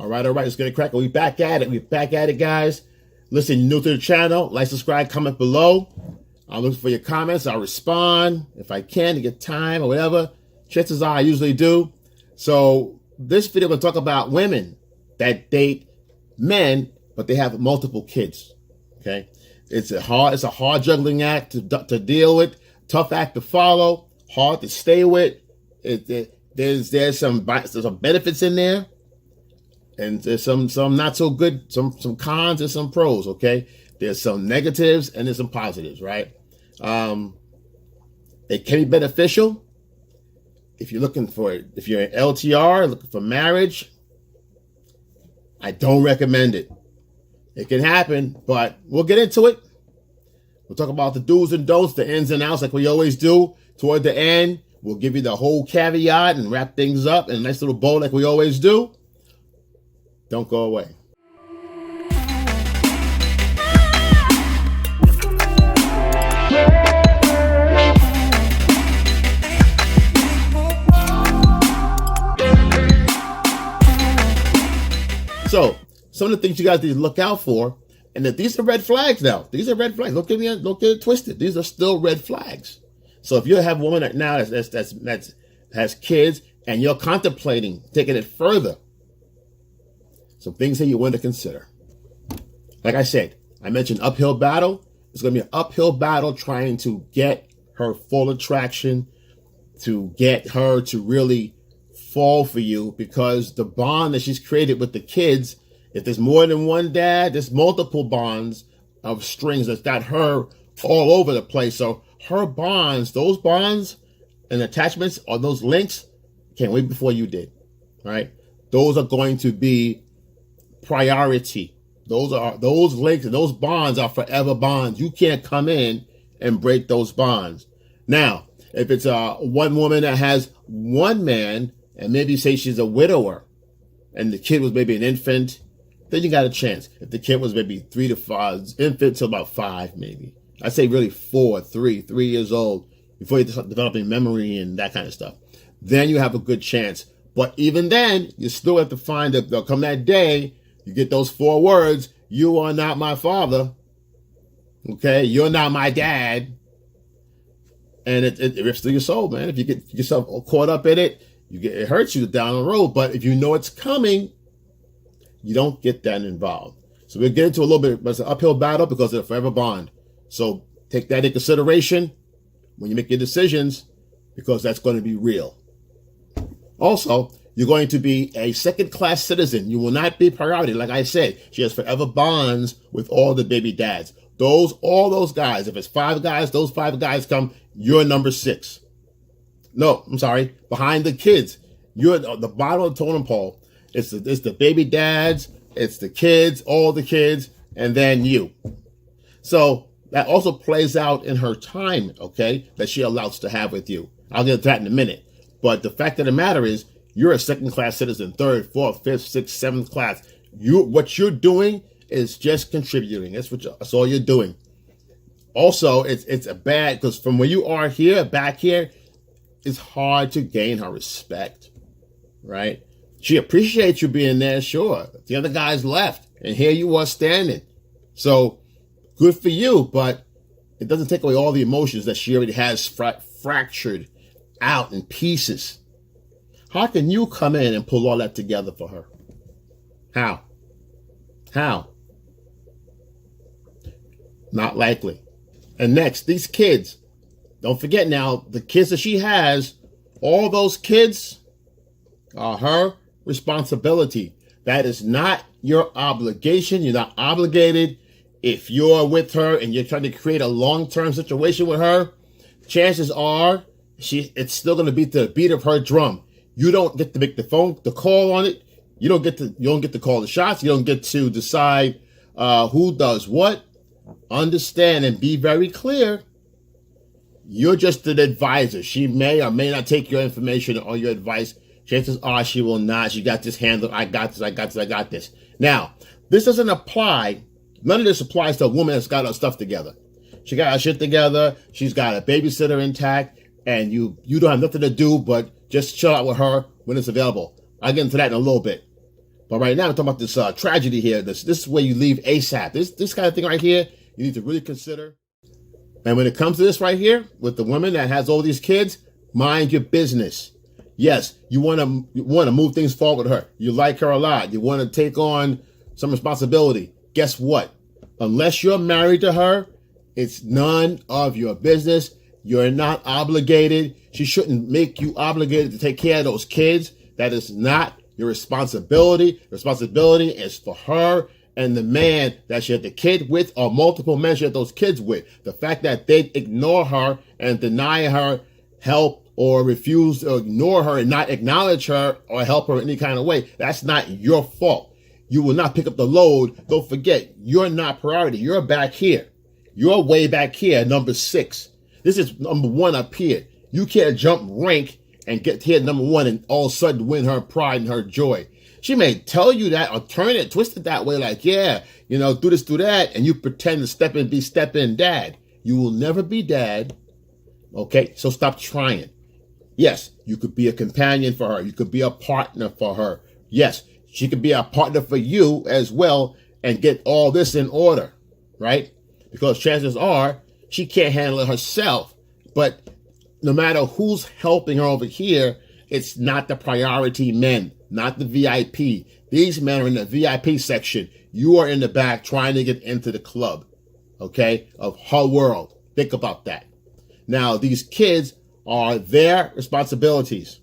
All right, let's get it cracking. We're back at it, guys. Listen, new to the channel, like, subscribe, comment below. I'm looking for your comments. I'll respond if I can to get time or whatever. Chances are I usually do. So this video, we're going to talk about women that date men, but they have multiple kids. Okay, it's a hard juggling act to deal with, tough act to follow, hard to stay with. There's some benefits in there, and there's some not so good, some cons and some pros. Okay, there's some negatives and there's some positives, right? It can be beneficial if you're looking for it. If you're an LTR looking for marriage, I don't recommend it. It can happen, but we'll get into it. We'll talk about the do's and don'ts, the ins and outs, like we always do. Toward the end, we'll give you the whole caveat and wrap things up in a nice little bow like we always do. Don't go away. So, some of the things you guys need to look out for, and that these are red flags now. These are red flags. Don't get it twisted. These are still red flags. So if you have a woman right now that has kids and you're contemplating taking it further, some things that you want to consider. Like I said, I mentioned uphill battle. It's going to be an uphill battle trying to get her full attraction, to get her to really fall for you, because the bond that she's created with the kids, if there's more than one dad, there's multiple bonds of strings that's got her all over the place. So her bonds, those bonds and attachments, or those links, came way before you did, right? Those are going to be priority. Those links and those bonds are forever bonds. You can't come in and break those bonds. Now, if it's one woman that has one man, and maybe say she's a widower, and the kid was maybe an infant, then you got a chance. If the kid was maybe 3 to 5, infant till about 5 maybe. I'd say really 3 years old, before you start developing memory and that kind of stuff. Then you have a good chance. But even then, you still have to find that there'll come that day, you get those 4 words, you are not my father. Okay, you're not my dad. And it rips through your soul, man. If you get yourself caught up in it, it hurts you down the road. But if you know it's coming, you don't get that involved. So we'll get into a little bit, but it's an uphill battle because of the forever bond. So take that in consideration when you make your decisions, because that's going to be real. Also, you're going to be a second-class citizen. You will not be priority. Like I said, she has forever bonds with all the baby dads. All those guys. If it's 5 guys, those 5 guys come, you're number 6. No, I'm sorry. Behind the kids, you're the bottom of the totem pole. It's the baby dads, it's the kids, all the kids, and then you. So that also plays out in her time, okay, that she allows to have with you. I'll get to that in a minute. But the fact of the matter is, you're a second-class citizen, 3rd, 4th, 5th, 6th, 7th class. What you're doing is just contributing. That's all you're doing. Also, it's a bad, because from where you are here, back here, it's hard to gain her respect, right? She appreciates you being there, sure. The other guy's left, and here you are standing. So, good for you, but it doesn't take away all the emotions that she already has fractured out in pieces. How can you come in and pull all that together for her? How? Not likely. And next, these kids. Don't forget now, the kids that she has, all those kids are her responsibility. That is not your obligation. You're not obligated. If you're with her and you're trying to create a long-term situation with her, chances are it's still going to be the beat of her drum. You don't get to make the call on it. You don't get to call the shots. You don't get to decide who does what. Understand and be very clear. You're just an advisor. She may or may not take your information or your advice. Chances are she will not. She got this handled. I got this. Now, this doesn't apply. None of this applies to a woman that's got her stuff together. She got her shit together. She's got a babysitter intact. And you don't have nothing to do but just chill out with her when it's available. I'll get into that in a little bit. But right now, I'm talking about this tragedy here. This is where you leave ASAP. This kind of thing right here, you need to really consider. And when it comes to this right here, with the woman that has all these kids, mind your business. Yes, you want to move things forward with her. You like her a lot. You want to take on some responsibility. Guess what? Unless you're married to her, it's none of your business. You're not obligated. She shouldn't make you obligated to take care of those kids. That is not your responsibility. Responsibility is for her and the man that she had the kid with, or multiple men she had those kids with. The fact that they ignore her and deny her help, or refuse to ignore her and not acknowledge her or help her in any kind of way, that's not your fault. You will not pick up the load. Don't forget, you're not priority. You're back here. You're way back here, number 6. This is number 1 up here. You can't jump rank and get to number 1 and all of a sudden win her pride and her joy. She may tell you that or turn it, twist it that way, like, yeah, do this, do that, and you pretend to step in dad. You will never be dad. Okay, so stop trying. Yes, you could be a companion for her. You could be a partner for her. Yes, she could be a partner for you as well, and get all this in order, right? Because chances are she can't handle it herself. But no matter who's helping her over here, it's not the priority men, not the VIP. These men are in the VIP section. You are in the back trying to get into the club, okay, of her world. Think about that. Now, these kids are their responsibilities.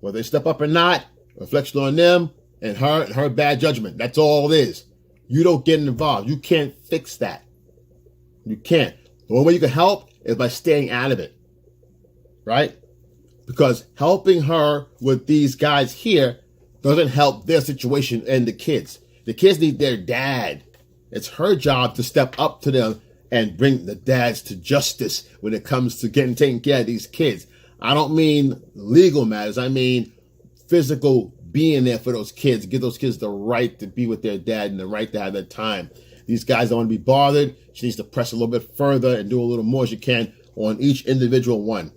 Whether they step up or not, reflection on them and her bad judgment. That's all it is. You don't get involved. You can't fix that. You can't. The only way you can help is by staying out of it, right? Because helping her with these guys here doesn't help their situation and the kids. The kids need their dad. It's her job to step up to them and bring the dads to justice when it comes to taking care of these kids. I don't mean legal matters. I mean physical being there for those kids. Give those kids the right to be with their dad and the right to have their time. These guys don't want to be bothered. She needs to press a little bit further and do a little more as you can on each individual one.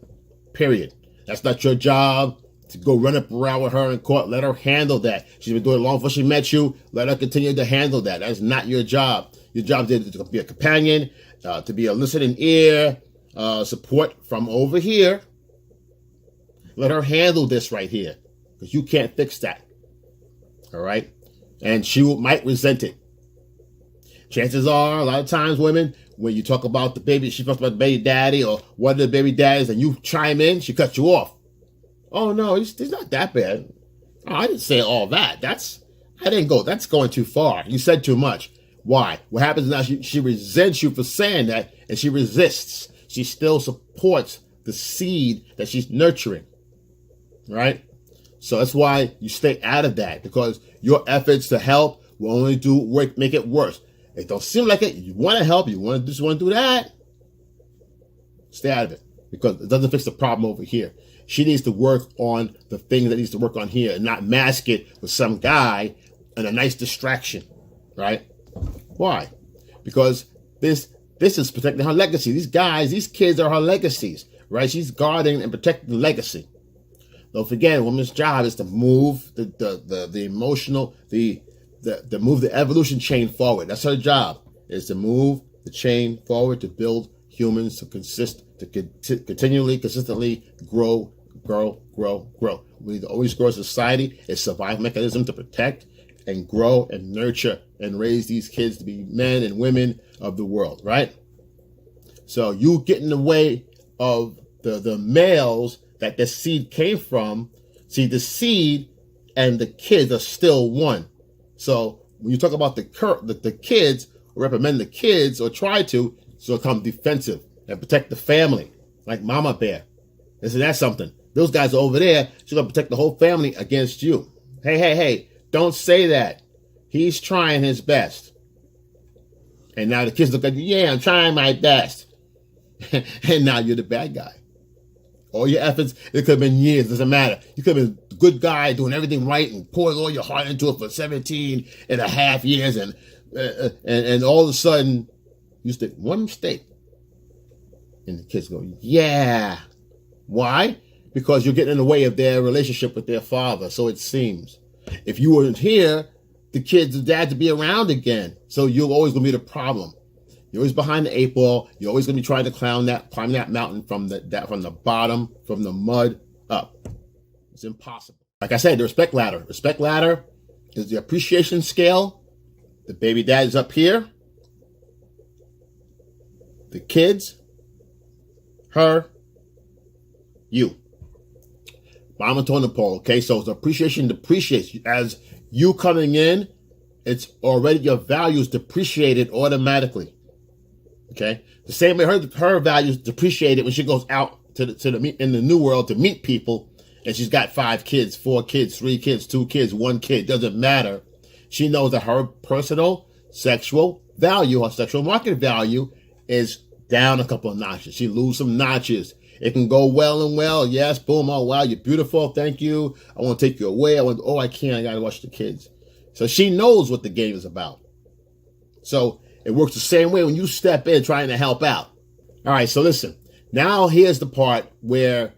Period. That's not your job to go run up around with her in court. Let her handle that. She's been doing it long before she met you. Let her continue to handle that. That's not your job. Your job is to be a companion, to be a listening ear, support from over here. Let her handle this right here, because you can't fix that. All right? And she might resent it. Chances are, a lot of times, women, when you talk about the baby, she talks about the baby daddy or one of the baby daddies, and you chime in, she cuts you off. Oh, no, he's not that bad. Oh, I didn't say all that. That's going too far. You said too much. Why? What happens now, she resents you for saying that, and she resists. She still supports the seed that she's nurturing, right? So that's why you stay out of that, because your efforts to help will only make it worse. It don't seem like it. You want to help. You want to do that. Stay out of it, because it doesn't fix the problem over here. She needs to work on the things that needs to work on here, and not mask it with some guy and a nice distraction, right? Why? Because this is protecting her legacy. These kids are her legacies, right? She's guarding and protecting the legacy. Don't forget, a woman's job is to move the emotional, move the evolution chain forward. That's her job, is to move the chain forward, to build humans to continually, consistently grow. We need to always grow as a society. It's a survival mechanism to protect and grow and nurture and raise these kids to be men and women of the world, right? So you get in the way of the males that the seed came from. See, the seed and the kids are still one. So when you talk about the kids, or reprimand the kids, or try to, so become defensive and protect the family, like Mama Bear. Isn't that something? Those guys are over there. She's going to protect the whole family against you. Hey, don't say that. He's trying his best. And now the kids look at you, yeah, I'm trying my best. And now you're the bad guy. All your efforts, it could have been years, doesn't matter. You could have been a good guy doing everything right and pouring all your heart into it for 17 and a half years, and all of a sudden, you stick one mistake. And the kids go, yeah. Why? Because you're getting in the way of their relationship with their father, so it seems. If you weren't here, the kids and dad to be around again. So you're always going to be the problem. You're always behind the 8 ball. You're always going to be trying to climb that mountain from the bottom, from the mud up. It's impossible. Like I said, the respect ladder. Respect ladder is the appreciation scale. The baby dad is up here. The kids, her, you. Bottom of totem pole. Okay, so the appreciation depreciates as you coming in. It's already your values depreciated automatically. Okay, the same way her values depreciated when she goes out in the new world to meet people, and she's got 5 kids, 4 kids, 3 kids, 2 kids, 1 kid. Doesn't matter. She knows that her personal sexual value, her sexual market value, is down a couple of notches. She lose some notches. It can go well and well. Yes, boom. Oh wow, you're beautiful. Thank you. I want to take you away. I can't. I gotta watch the kids. So she knows what the game is about. So it works the same way when you step in trying to help out. All right, so listen. Now here's the part where,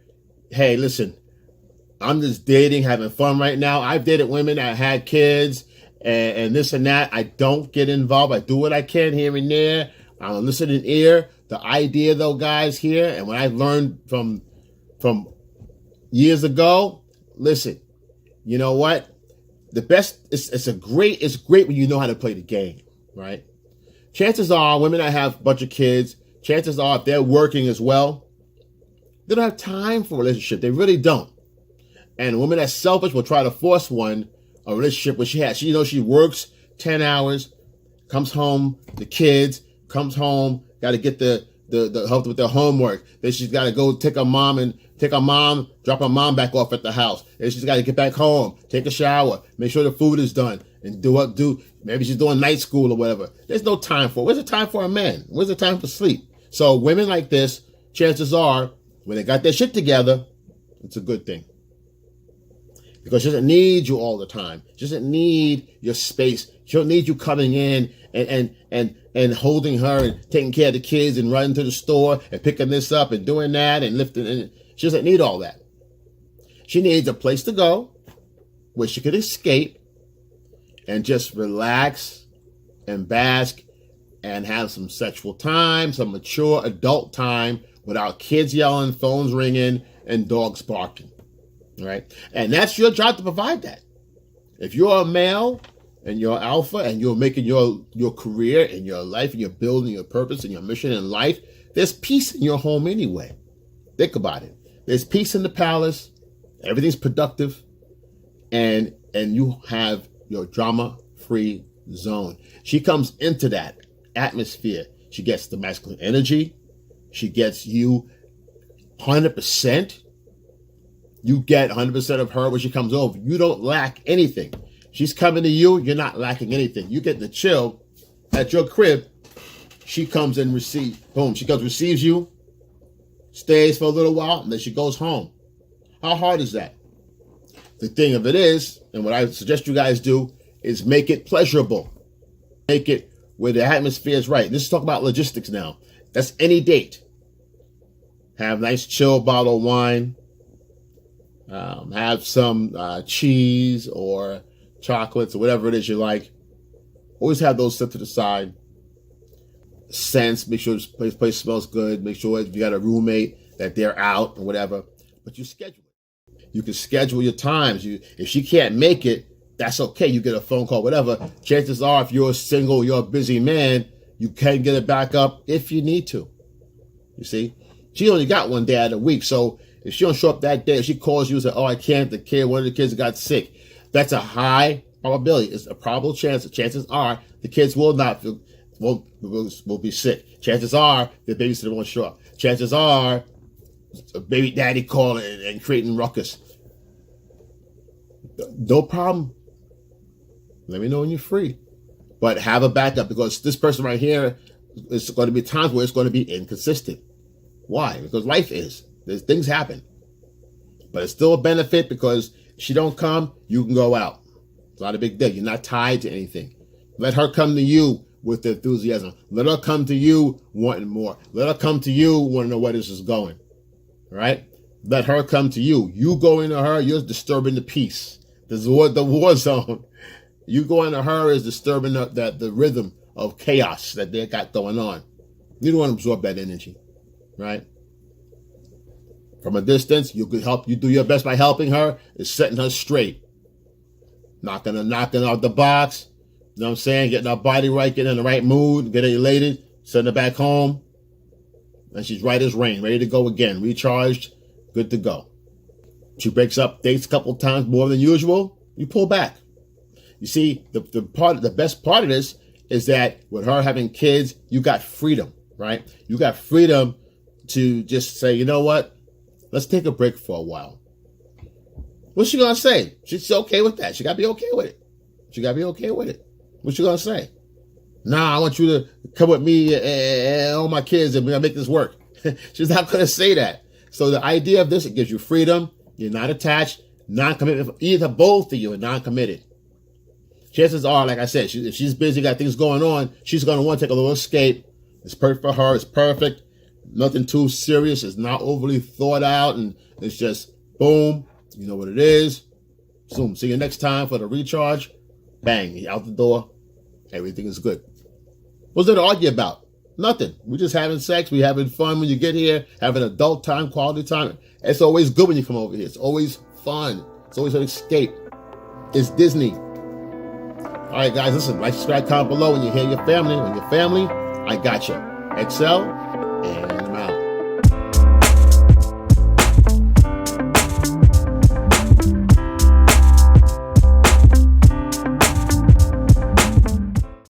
hey, listen, I'm just dating, having fun right now. I've dated women that had kids and this and that. I don't get involved. I do what I can here and there. I'm a listening ear. The idea, though, guys, here, and what I've learned from years ago, listen, you know what? The best, it's great when you know how to play the game, right? Chances are, women that have a bunch of kids, chances are, if they're working as well, they don't have time for a relationship. They really don't. And a woman that's selfish will try to force a relationship where she works 10 hours, comes home, the kids, comes home, got to get the help with their homework. Then she's got to go drop her mom back off at the house. Then she's got to get back home, take a shower, make sure the food is done, and maybe she's doing night school or whatever. There's no time for it. Where's the time for a man? Where's the time for sleep? So women like this, chances are, when they got their shit together, it's a good thing. Because she doesn't need you all the time. She doesn't need your space. She don't need you coming in and holding her and taking care of the kids and running to the store and picking this up and doing that and lifting. And she doesn't need all that. She needs a place to go where she could escape and just relax and bask and have some sexual time, some mature adult time without kids yelling, phones ringing, and dogs barking. All right? And that's your job to provide that. If you're a male and you're alpha and you're making your career and your life and you're building your purpose and your mission in life, there's peace in your home anyway. Think about it. There's peace in the palace. Everything's productive. And you have your drama-free zone. She comes into that atmosphere. She gets the masculine energy. She gets you 100%. You get 100% of her when she comes over. You don't lack anything. She's coming to you. You're not lacking anything. You get the chill at your crib. She comes and receives. Boom. She comes, receives you, stays for a little while, and then she goes home. How hard is that? The thing of it is, and what I suggest you guys do, is make it pleasurable. Make it where the atmosphere is right. Let's talk about logistics now. That's any date. Have a nice chill bottle of wine. Have some cheese or chocolates or whatever it is you like. Always have those set to the side. Scents, make sure this place smells good. Make sure if you got a roommate that they're out or whatever. But you schedule it. You can schedule your times. If she can't make it, that's okay. You get a phone call, whatever. Chances are, if you're single, you're a busy man, you can get it back up if you need to. You see? She only got one day out of the week, so if she don't show up that day, if she calls you and says, "Oh, I can't," one of the kids got sick, that's a high probability. It's a probable chance. The chances are the kids will be sick. Chances are the babysitter won't show up. Chances are a baby daddy calling and creating ruckus. No problem. Let me know when you're free. But have a backup, because this person right here, is going to be times where it's going to be inconsistent. Why? Because life is. Things happen. But it's still a benefit, because if she don't come, you can go out. It's not a big deal. You're not tied to anything. Let her come to you with enthusiasm. Let her come to you wanting more. Let her come to you wanting to know where this is going. All right? Let her come to you. You going to her, you're disturbing the peace. This is the war zone. You going to her is disturbing the rhythm of chaos that they got going on. You don't want to absorb that energy, right? From a distance, you could help. You do your best by helping her, is setting her straight. Knocking out the box. You know what I'm saying? Getting her body right, getting in the right mood, getting elated, sending her back home. And she's right as rain, ready to go again, recharged, good to go. She breaks up dates a couple times more than usual, you pull back. You see, the best part of this is that with her having kids, you got freedom, right? You got freedom to just say, you know what? Let's take a break for a while. What's she gonna say? She's okay with that. She gotta be okay with it. What's she gonna say? Nah, I want you to come with me and all my kids and we're gonna make this work. She's not gonna say that. So the idea of this, it gives you freedom. You're not attached, non-commitment. Either both of you are non-committed. Chances are, like I said, if she's busy, got things going on, she's gonna want to take a little escape. It's perfect for her. It's perfect. Nothing too serious. It's not overly thought out, and it's just boom. You know what it is. Zoom. See you next time for the recharge. Bang. You're out the door. Everything is good. What's there to argue about? Nothing. We're just having sex. We're having fun when you get here. Having adult time, quality time. It's always good when you come over here. It's always fun. It's always an escape. It's Disney. All right, guys. Listen. Like, subscribe, comment below when you hear your family. When your family, I got you. Excel and